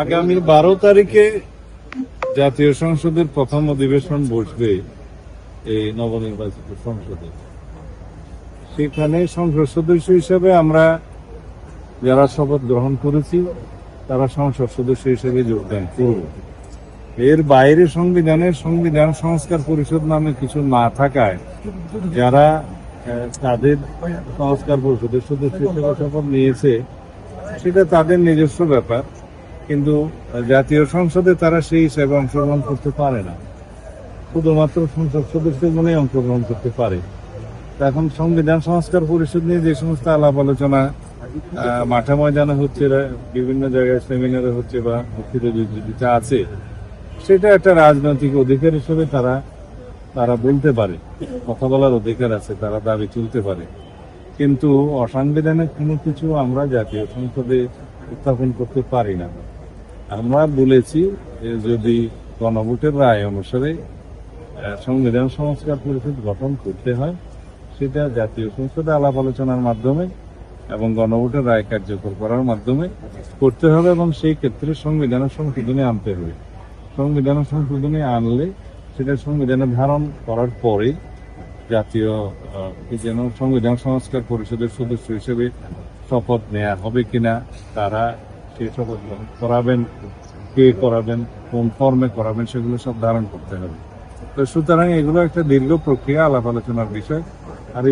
আগামী 12 তারিখে জাতীয় সংসদের প্রথম অধিবেশন বসবে এই নবনির্বাচিত সংসদে। সেখানে সংসদ সদস্য হিসেবে আমরা যারা শপথ গ্রহণ করেছি তারা সংসদ সদস্য হিসেবে যোগদান করব। এর বাইরে সংবিধান সংস্কার পরিষদ নামে কিছু না থাকায় যারা তাদের সংস্কার পরিষদের সদস্য হিসেবে শপথ নিয়েছে সেটা তাদের নিজস্ব ব্যাপার, কিন্তু জাতীয় সংসদে তারা সেই হিসাবে অংশগ্রহণ করতে পারে না, শুধুমাত্র সংসদ সদস্য মনে অংশগ্রহণ করতে পারে। এখন সংবিধান সংস্কার পরিষদ নিয়ে যে সমস্ত আলাপ আলোচনা মাঠে ময়দানে হচ্ছে, বিভিন্ন জায়গায় সেমিনারে হচ্ছে বা যেটা আছে, সেটা একটা রাজনৈতিক অধিকার হিসেবে তারা বলতে পারে, কথা বলার অধিকার আছে, তারা দাবি তুলতে পারে। কিন্তু অসাংবিধানিক কোনো কিছু আমরা জাতীয় সংসদে উত্থাপন করতে পারি না। আমরা বলেছি যদি গণভোটের রায় অনুসারে সংবিধান সংস্কার পরিষদ গঠন করতে হয় সেটা জাতীয় সংসদে আলাপ আলোচনার মাধ্যমে এবং গণভোটের রায় কার্যকর করার মাধ্যমে করতে হবে, এবং সেই ক্ষেত্রে সংবিধানের সংশোধনী আনতে হবে। সংবিধানের সংশোধনী আনলে সেটা সংবিধানে ধারণ করার পরে জাতীয় সংবিধান সংস্কার পরিষদের সদস্য হিসেবে শপথ নেওয়া হবে কিনা, তারা সেই শপথ করাবেন, কে করাবেন, কোন ফর্মে করাবেন, সেগুলো সব ধারণ করতে হবে। তো সুতরাং এগুলো একটা দীর্ঘ প্রক্রিয়া, আলাপ আলোচনার বিষয়। আর